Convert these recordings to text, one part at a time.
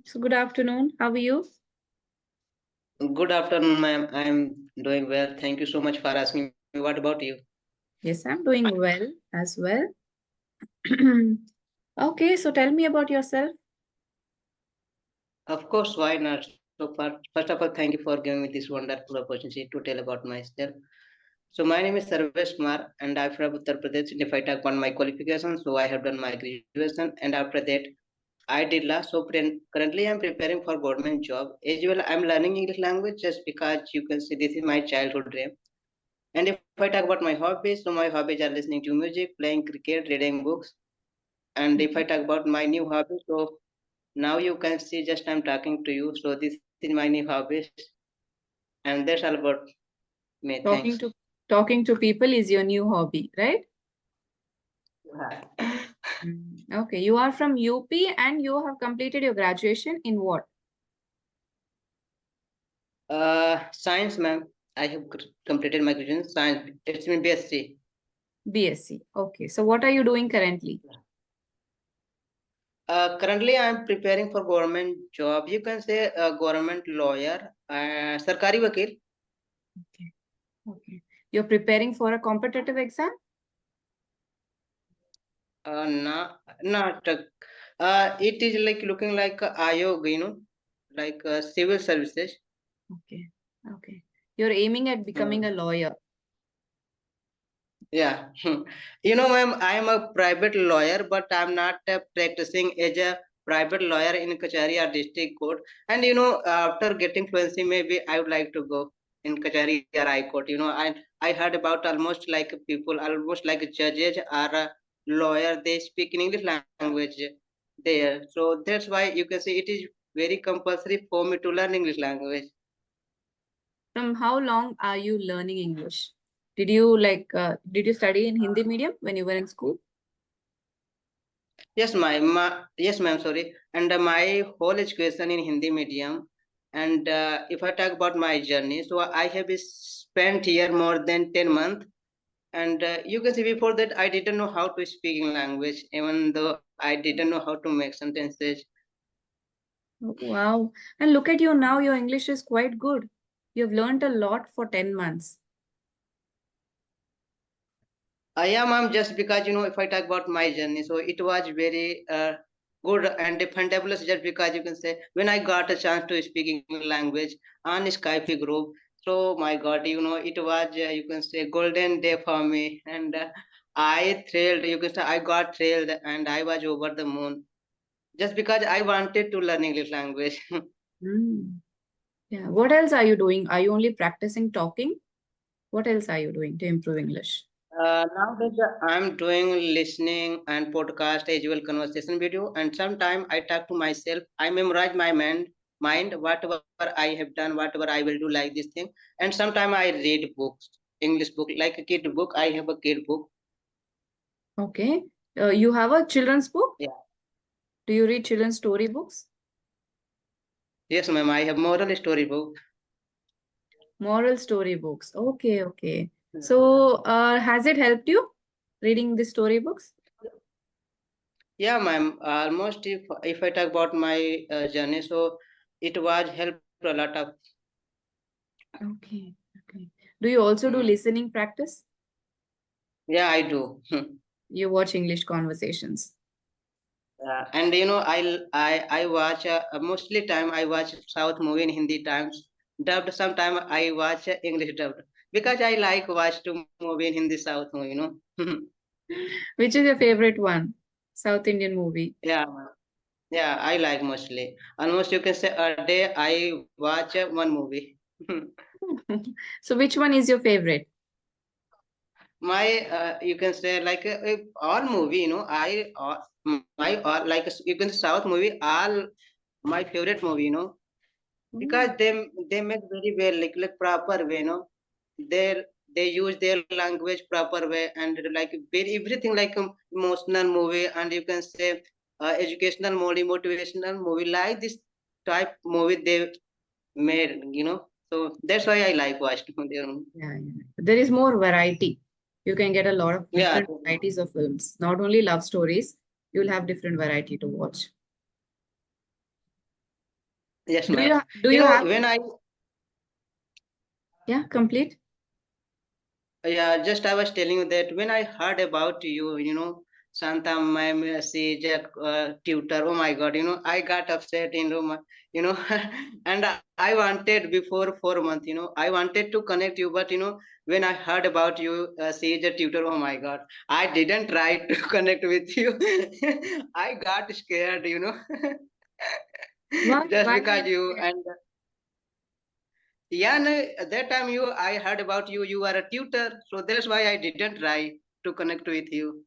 So good afternoon. How are you? Good afternoon, ma'am. I'm doing well. Thank you so much for asking me. What about you? Yes, I'm doing well as well. Okay, so tell me about yourself. Of course, why not? First of all, thank you for giving me this wonderful opportunity to tell about myself. So, my name is Sarvesh Kumar, and I'm from Uttar Pradesh. And if I talk about my qualifications, so I have done my graduation, and after that, I did law. So, currently, I'm preparing for government job. As well, I'm learning English language just because you can see this is my childhood dream. And if I talk about my hobbies, so my hobbies are listening to music, playing cricket, reading books. And if I talk about my new hobby, so now you can see just I'm talking to you. So this is my new hobby, and that's all about me. Thanks. Talking to talking to people is your new hobby, right? Okay, you are from UP and you have completed your graduation in what? Science, ma'am. I have completed my graduation science. It's in BSc. BSc. Okay, so what are you doing currently? Currently, I'm preparing for government job. You can say government lawyer, sarkari vakil. Okay, okay. You're preparing for a competitive exam? Not. It is like looking like ayog, like civil services. Okay, okay. You're aiming at becoming a Hmm. lawyer. Yeah, ma'am, I am a private lawyer, but I'm not practicing as a private lawyer in Kachari or district court. And after getting fluency, maybe I would like to go in Kachari or High Court. I heard about almost like people, almost like judges or a lawyer, they speak in English language there. So that's why you can see it is very compulsory for me to learn English language. From how long are you learning English? Did you study in Hindi medium when you were in school? Yes, yes, ma'am. Sorry, and my whole education in Hindi medium. And if I talk about my journey, so I have spent here more than 10 months. And you can see before that I didn't know how to speak in language, even though I didn't know how to make sentences. Oh, wow. And look at you now, your English is quite good. You've learned a lot for 10 months. I am, ma'am, just because if I talk about my journey, so it was very good and fabulous. Just because you can say when I got a chance to speak English language on Skype group, so my God, it was you can say golden day for me, and I thrilled. You can say I got thrilled, and I was over the moon just because I wanted to learn English language. Mm. Yeah. What else are you doing? Are you only practicing talking? What else are you doing to improve English? Nowadays, I'm doing listening and podcast as well conversation video, and sometime I talk to myself. I memorize my mind whatever I have done, whatever I will do like this thing, and sometime I read books, English book like a kid book. I have a kid book. Okay. You have a children's book? Yeah. Do you read children's story books? Yes, ma'am. I have moral story book. Moral story books. Okay, okay. So, has it helped you reading the story books? Yeah, ma'am. Almost if I talk about my journey, so it was helped a lot of. Okay, okay. Do you also do Mm. listening practice? Yeah, I do. You watch English conversations. And I watch mostly time I watch South movie in Hindi times dubbed. Sometime I watch English dubbed because I like watch to movie in Hindi South movie. Which is your favorite one? South Indian movie. Yeah, yeah, I like mostly. Almost you can say a day I watch one movie. So which one is your favorite? My you can say like all movie. I my like you can say South movie all my favorite movie. Because Mm. they make very well like proper way, they they use their language proper way, and like very everything like emotional movie, and you can say educational movie, motivational movie, like this type movie they made, so that's why I like watching them. Yeah, yeah. There is more variety. You can get a lot of Yeah, different varieties of films. Not only love stories, you'll have different variety to watch. Yes, Do ma'am. you have, When I yeah, complete? Yeah, just I was telling you that when I heard about you, Shanta, my message, tutor, oh my God, I got upset in Roma, and I wanted before 4 months, I wanted to connect you, but when I heard about you, Sage a tutor, oh my God, I didn't try to connect with you. I got scared, just Why are you because you scared? and yeah, no, at that time I heard about you. You are a tutor, so that's why I didn't try to connect with you.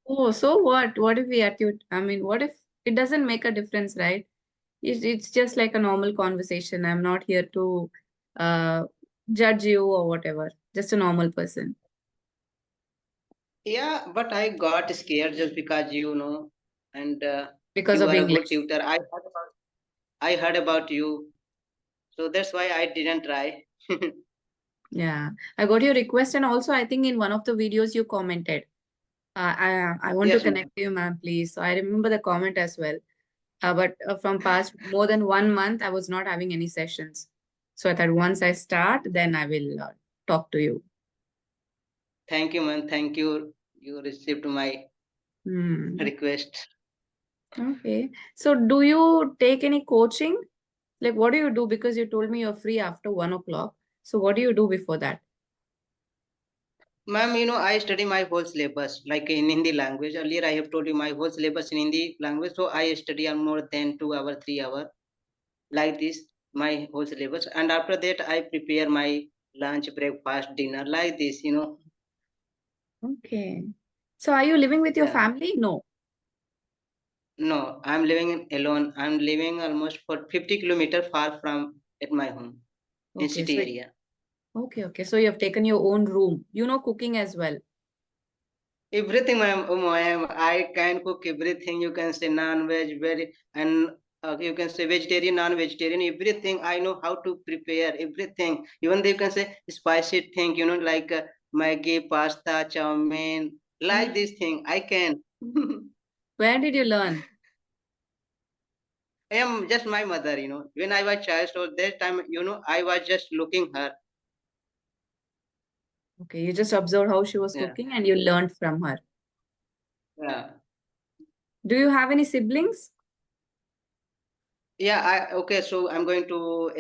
Oh, so what? What if we attitude? I mean, what if it doesn't make a difference, right? It's just like a normal conversation. I'm not here to uh, judge you or whatever. Just a normal person Yeah, but I got scared just because and because you of are a good English. tutor. I heard about you, so that's why I didn't try. Yeah, I got your request, and also I think in one of the videos you commented, I want to Yes, ma'am. connect you, ma'am, please. So I remember the comment as well. But from past more than 1 month, I was not having any sessions. So I thought once I start, then I will talk to you. Thank you, man. Thank you. You received my Hmm. request. Okay. So do you take any coaching? Like, what do you do? Because you told me you're free after 1 o'clock. So what do you do before that? Ma'am, I study my whole syllabus, like in Hindi language. Earlier, I have told you my whole syllabus in Hindi language, so I study on more than 2 hours, 3 hours. Like this my whole syllabus, and after that I prepare my lunch, breakfast, dinner, like this. Okay. So are you living with your Yeah, family? No. no, I'm living alone. I'm living almost for 50 kilometers far from at my home in Okay. city So area. okay, okay. So you have taken your own room. You know cooking as well. Everything, ma'am, I can cook everything. You can say non-veg, very, and you can say vegetarian, non-vegetarian, everything. I know how to prepare everything. Even though you can say spicy thing, like Maggi, pasta, chow mein, like Mm. this thing. I can. Where did you learn? I am just my mother. When I was child, so that time, I was just looking her. Okay, you just observed how she was Yeah, cooking and you learned from her. yeah. Do you have any siblings? Yeah, okay. So I'm going to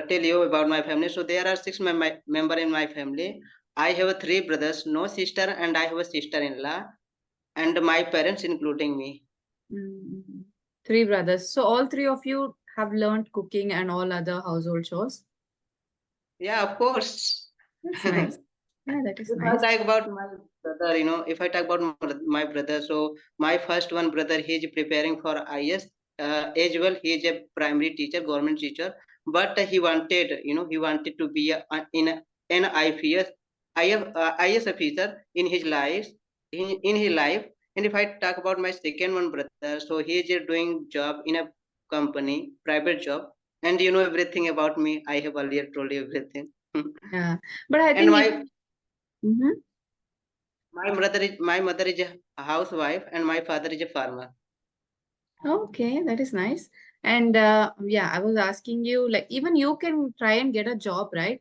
tell you about my family. So there are six member in my family. I have three brothers, no sister, and I have a sister-in-law, and my parents, including me. Mm. Three brothers. So all three of you have learned cooking and all other household chores. Yeah, of course. That's nice. Yeah, that is If I nice. talk about my brother, if I talk about my brother, so my first one brother, he is preparing for IS. As well, he is a primary teacher, government teacher, but he wanted to be an IPS, IS officer in his life, in his life. And if I talk about my second one brother, so he is doing job in a company, private job, and you know everything about me. I have earlier told you everything. Yeah. But I And think even Mhm. my mother is a housewife and my father is a farmer. Okay, that is nice. And yeah, I was asking you, like, even you can try and get a job, right?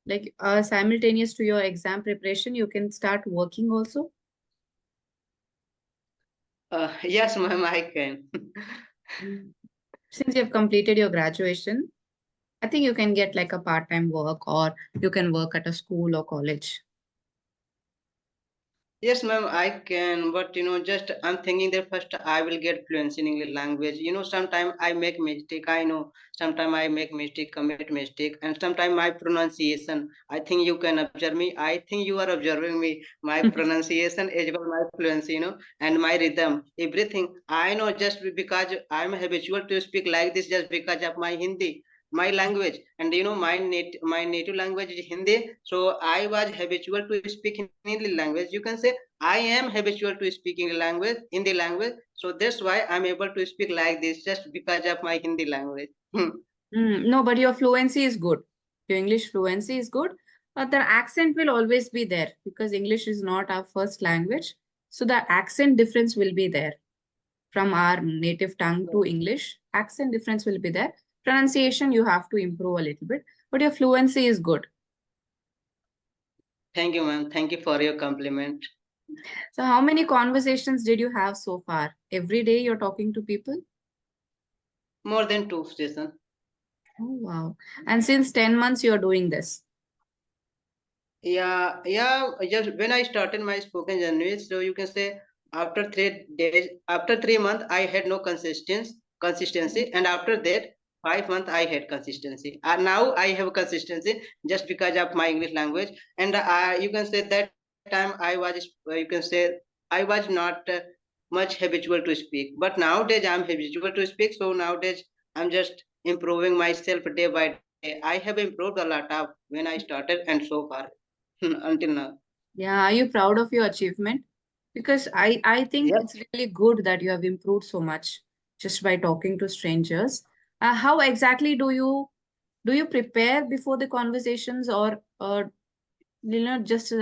Like, simultaneous to your exam preparation, you can start working also. Yes, ma'am, I can. Mm. Since you have completed your graduation, I think you can get like a part-time work or you can work at a school or college. Yes, ma'am, I can. But just I'm thinking that first I will get fluency in English language. Sometimes I make mistake. I know. Sometimes I make mistake, commit mistake, and sometimes my pronunciation. I think you can observe me. I think you are observing me. My pronunciation as well my fluency. And my rhythm, everything. I know just because I'm habitual to speak like this, just because of my Hindi, my language, and my native language is Hindi. So I was habitual to speak in Hindi language. You can say I am habitual to speaking language, Hindi language. So that's why I'm able to speak like this just because of my Hindi language. No, but your fluency is good. Your English fluency is good. The accent will always be there because English is not our first language. So the accent difference will be there from our native tongue to English. Accent difference will be there. Pronunciation, you have to improve a little bit, but your fluency is good. Thank you, ma'am. Thank you for your compliment. So how many conversations did you have so far? Every day you're talking to people? More than two sessions. Oh, wow. And since 10 months, you're doing this. Yeah. Just when I started my spoken journey, so you can say after 3 days, after 3 months, I had no consistency, and after that, 5 months I had consistency. Now I have consistency just because of my English language, and you can say that time I was, you can say I was not much habitual to speak, but nowadays I'm habitual to speak. So nowadays I'm just improving myself day by day. I have improved a lot of when I started and so far. Until now. Yeah, are you proud of your achievement? Because I think Yep. it's really good that you have improved so much just by talking to strangers. How exactly do you prepare before the conversations, or just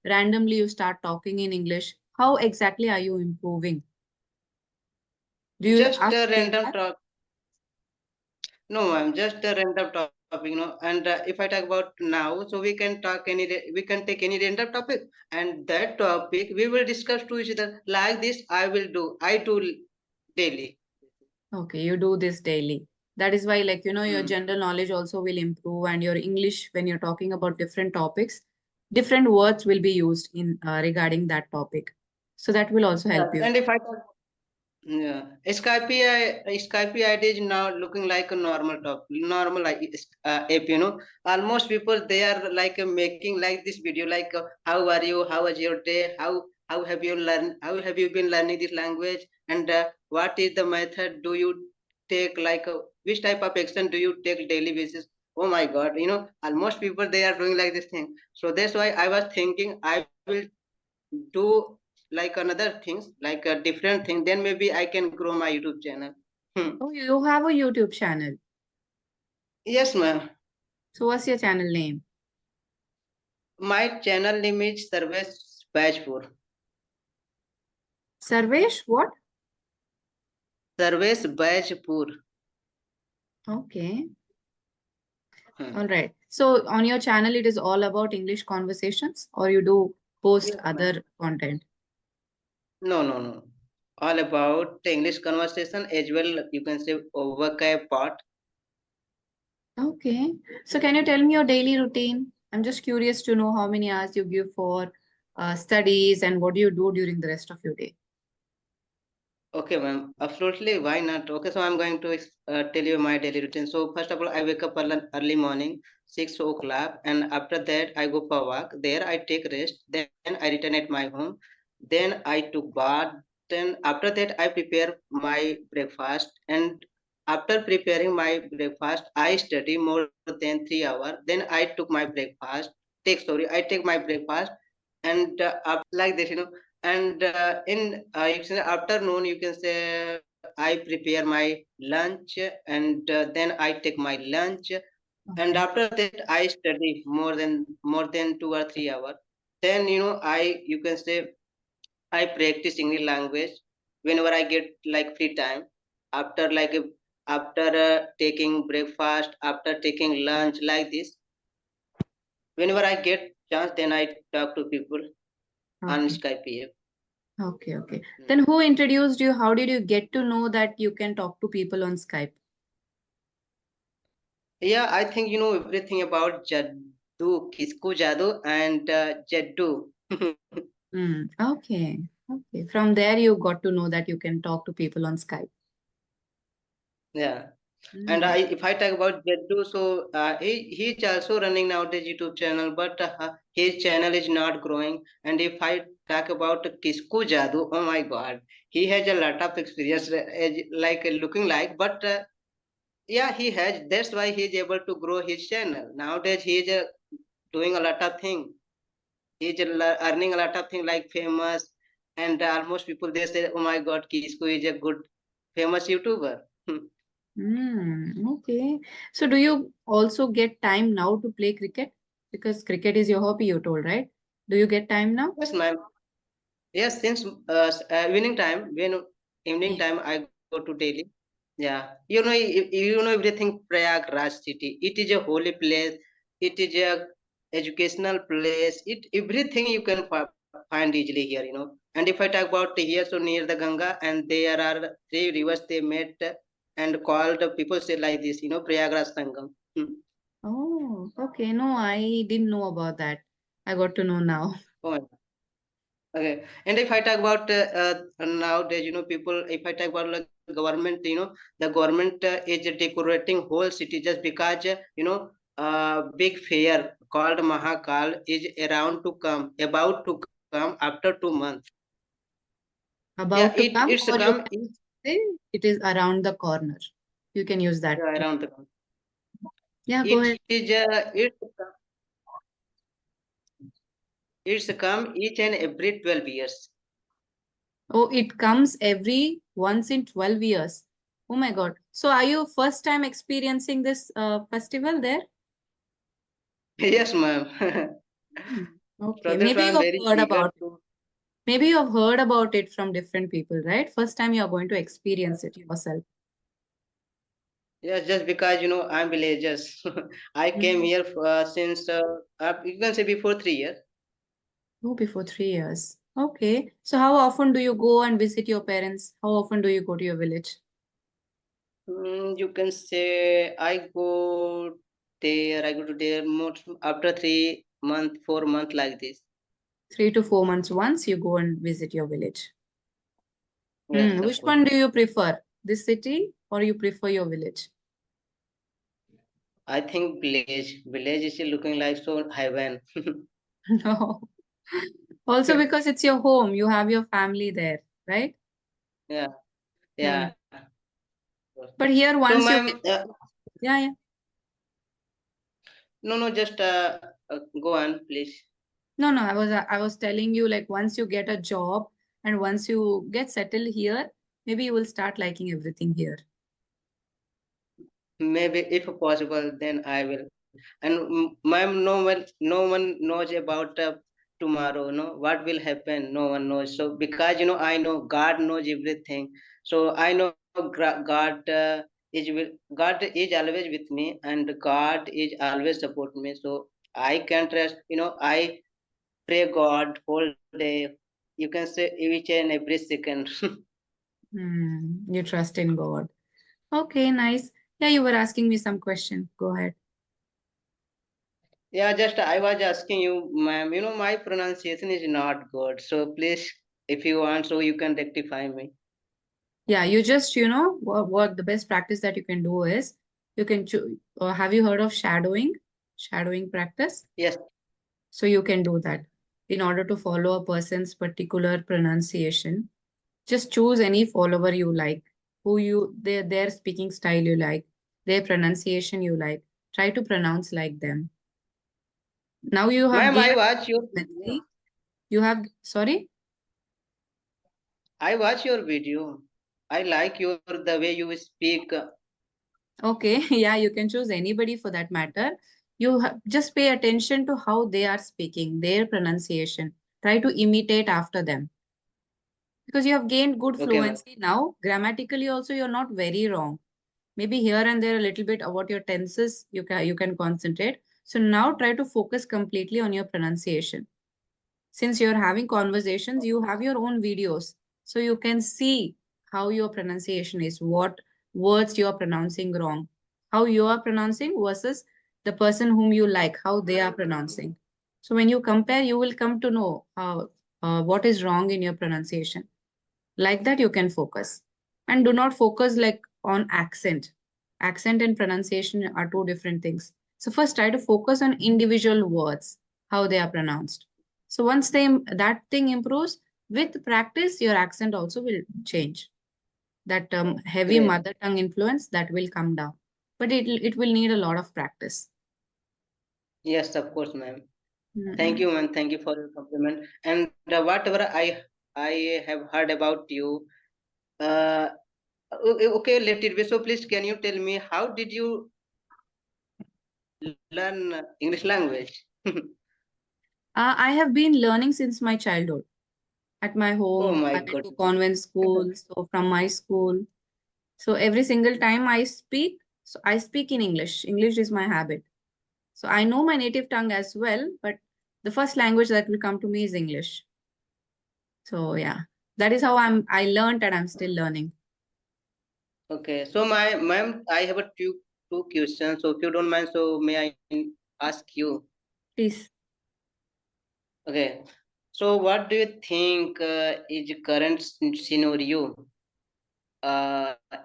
randomly you start talking in English? How exactly are you improving? Do you Just ask a random feedback? talk. No, ma'am, just a random topic, And if I talk about now, so we can talk we can take any random topic, and that topic we will discuss to each other. Like this, I do daily. Okay, you do this daily. That is why, like, your Hmm. general knowledge also will improve, and your English, when you're talking about different topics, different words will be used in regarding that topic. So that will also Yes, help you. and if I talk Yeah, Skype ID is now looking like a normal normal like app. Almost people they are like making like this video, like how are you? How was your day? How have you learned? How have you been learning this language? And what is the method? Do you take like which type of action do you take daily basis? Oh my God! Almost people they are doing like this thing. So that's why I was thinking I will do like another things like a different thing, then maybe I can grow my YouTube channel. Oh, you have a YouTube channel. Yes, ma'am. So what's your channel name? My channel name is Sarvesh Bajpur. Sarvesh, what? Sarvesh Bajpur. Okay. Hmm. All right. So on your channel, it is all about English conversations, or you do post Yes, ma'am. other content? No. All about the English conversation as well. You can say vocab part. Okay. So can you tell me your daily routine? I'm just curious to know how many hours you give for studies and what do you do during the rest of your day. Okay, ma'am. Absolutely. Why not? Okay, so I'm going to tell you my daily routine. So first of all, I wake up early morning, 6 o'clock, and after that I go for walk. There I take rest. Then I return at my home. Then I took bath. Then after that I prepare my breakfast. And after preparing my breakfast, I study more than 3 hours. Then I took my breakfast. I take my breakfast, and like this, and in you can say afternoon, you can say I prepare my lunch, and then I take my lunch, and Okay. after that I study more than 2 or 3 hours. Then you can say I practice English language whenever I get like free time, after after taking breakfast, after taking lunch, like this. Whenever I get chance, then I talk to people on Okay. Skype app. Okay. Okay. Then Hmm. who introduced you? How did you get to know that you can talk to people on Skype? Yeah, I think you know everything about Jaddu, Kisku Jaddu, and Jaddu. Okay. Okay. From there, you got to know that you can talk to people on Skype. Yeah, and Mm. if I talk about Jaddu, so he's also running nowadays YouTube channel, but his channel is not growing. And if I talk about Kisku Jaddu, oh my God, he has a lot of experience, like looking like, but yeah, he has. That's why he's able to grow his channel. Nowadays, he's doing a lot of things. He's earning a lot of things like famous, and almost people they say, "Oh my God, Kisku is a good famous YouTuber." Okay. So do you also get time now to play cricket? Because cricket is your hobby, you told, right? Do you get time now? Yes, ma'am. Yes, since evening time, when evening Yeah. time I go to daily. Yeah, you know everything. Prayagraj city. It is a holy place. It is a educational place. It everything you can find easily here. And if I talk about here, so near the Ganga, and there are three rivers they met and called. People say like this. Prayagraj Sangam. Oh, okay. No, I didn't know about that. I got to know now. Oh, okay. And if I talk about nowadays, people. If I talk about like government, the government is decorating whole city just because big fair called Mahakal is around to come, about to come after 2 months. Yeah, About to come, it's or you come can say it is around the corner. You can use that yeah, too. around the come. Yeah, go It ahead. is it's come each and every 12 years. Oh, it comes every once in 12 years. Oh my God. So are you first time experiencing this festival there? Yes, ma'am. Hmm. Okay, So that's maybe why you I'm have very heard eager about it. to. Maybe you have heard about it from different people, right? First time you are going to experience it yourself. Yes, just because I'm villagers. I came Mm. here since you can say before 3 years. Oh, before 3 years. Okay. So how often do you go and visit your parents? How often do you go to your village? You can say I go to there most after 3 month, 4 month like this. 3 to 4 months once you go and visit your village. Yes, of Which course. one do you prefer? This city or you prefer your village? I think village is looking like so heaven. No. Also because it's your home, you have your family there, right? Yeah, Hmm. yeah. But here So, once you ma'am, get, yeah, yeah. no, just go on, please. No, I was telling you like once you get a job and once you get settled here, maybe you will start liking everything here. Maybe if possible, then I will. And ma'am, no one knows about tomorrow. No, what will happen? No one knows. So because I know God knows everything. So I know God is always with me, and God is always support me. So I can trust. I pray God whole day. You can say each and every second. You trust in God. Okay, nice. Yeah, you were asking me some question. Go ahead. Yeah, just I was asking you, ma'am. My pronunciation is not good. So please, if you want, so you can rectify me. Yeah, you just, what the best practice that you can do is you can choose. Have you heard of shadowing? Shadowing practice? Yes. So you can do that in order to follow a person's particular pronunciation. Just choose any follower you like, who their speaking style you like, their pronunciation you like. Try to pronounce like them. Now you have Ma'am, I gained watch your video. fluency. You have, sorry. I watch your video. I like your the way you speak. Okay, yeah, you can choose anybody for that matter. Just pay attention to how they are speaking, their pronunciation. Try to imitate after them because you have gained good Okay, ma'am. fluency now. Grammatically, also, you're not very wrong. Maybe here and there a little bit about your tenses you can concentrate. So now try to focus completely on your pronunciation. Since you're having conversations, you have your own videos. So you can see how your pronunciation is, what words you are pronouncing wrong, how you are pronouncing versus the person whom you like, how they are pronouncing. So when you compare, you will come to know what is wrong in your pronunciation. Like that, you can focus. And do not focus like on accent. Accent and pronunciation are two different things. So first try to focus on individual words, how they are pronounced. So once that thing improves, with practice, your accent also will change. That heavy Great. mother tongue influence that will come down. But it will need a lot of practice. Yes, of course, ma'am. Thank Mm-mm. you, man. Thank you for your compliment. And whatever I have heard about you, uh, okay, let it be. So please, can you tell me how did you learn English language? I have been learning since my childhood. At my Oh home, my I went God. to convent school. So from my school, So every single time I speak, so I speak in English. English is my habit. So I know my native tongue as well, but the first language that will come to me is English. So yeah, that is how I learned and I'm still learning. Okay, so my ma'am, I have a two questions. So if you don't mind, so may I ask you? Please. Okay, so what do you think is current scenario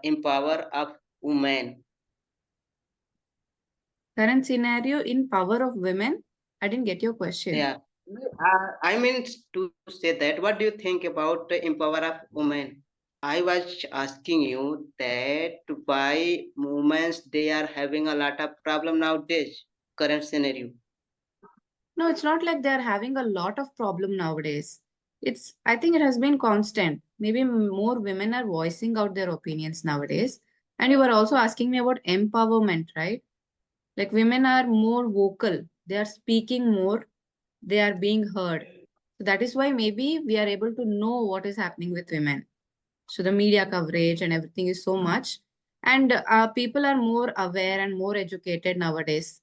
in power of women? Current scenario in power of women. I didn't get your question. Yeah, I mean to say that. What do you think about the empower of women? I was asking you that why women they are having a lot of problem nowadays, current scenario. No, it's not like they're having a lot of problem nowadays. I think it has been constant. Maybe more women are voicing out their opinions nowadays. And you were also asking me about empowerment, right? Like women are more vocal. They are speaking more. They are being heard. So that is why maybe we are able to know what is happening with women. So the media coverage and everything is so much. And people are more aware and more educated nowadays,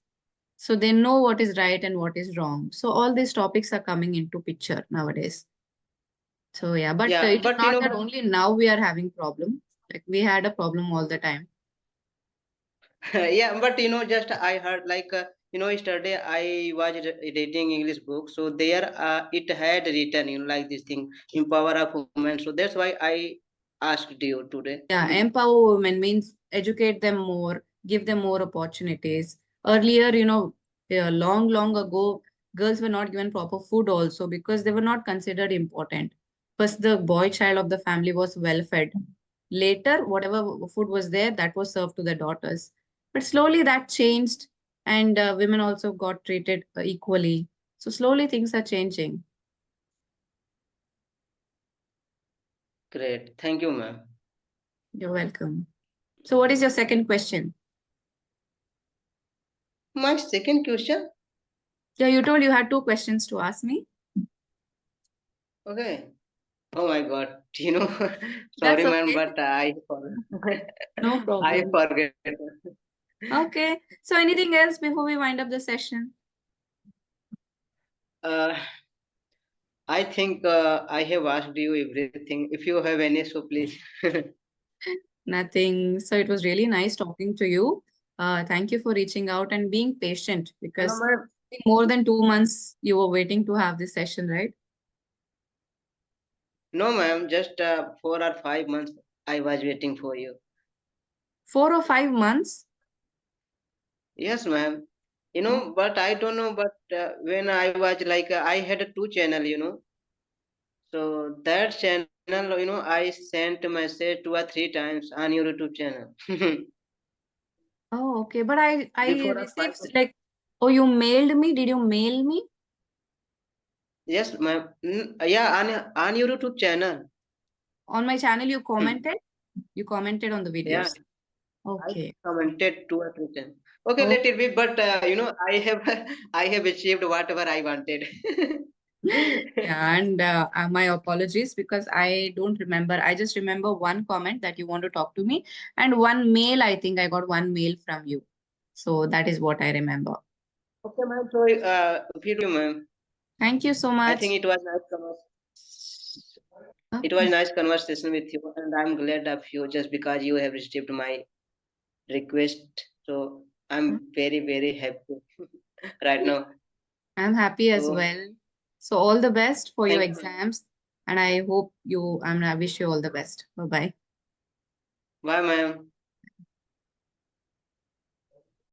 so they know what is right and what is wrong. So all these topics are coming into picture nowadays. So yeah, but Yeah, it is but not that only now we are having problem. Like we had a problem all the time. yeah, but just I heard like yesterday I was reading English book, so there it had written like this thing, empower of women. So that's why I asked you today. Yeah, empower women means educate them more, give them more opportunities. Earlier, long, long ago, girls were not given proper food also because they were not considered important. First, the boy child of the family was well fed. Later, whatever food was there, that was served to the daughters. But slowly that changed, and women also got treated equally. So slowly things are changing. Great, thank you, ma'am. You're welcome. So, what is your second question? My second question. Yeah, you told you had two questions to ask me. Okay. Oh my God, That's sorry, man, okay. but I forget. No I problem. forget. Okay. So, anything else before we wind up the session? Uh, I think I have asked you everything. If you have any, so please. Nothing. So, it was really nice talking to you. Thank you for reaching out and being patient No, because ma'am. more than 2 months you were waiting to have this session, right? No, ma'am. Just 4 or 5 months I was waiting for you. 4 or 5 months. Yes, ma'am. Oh, But I don't know. But when I was like, I had a two channel. So that channel, I sent message 2 or 3 times on your YouTube channel. oh, okay. But I Before a five. received like, oh, you mailed me? Did you mail me? Yes, ma'am. Yeah, on your YouTube channel. On my channel, you commented? You commented on the Yeah, videos. I Okay. commented 2 or 3 times. Okay, Oh, let it be. But I have I have achieved whatever I wanted. yeah. And my apologies because I don't remember. I just remember one comment that you want to talk to me, and one mail. I think I got one mail from you. So that is what I remember. Okay, ma'am. So, ma'am. Thank you so I much. think it was Okay. nice conversation with you, and I'm glad of you just because you have received my request. So I'm very very happy right now. I'm happy as So well. So all the best for your thank you. exams, and I hope you. I wish you all the best. Bye bye. Bye, ma'am.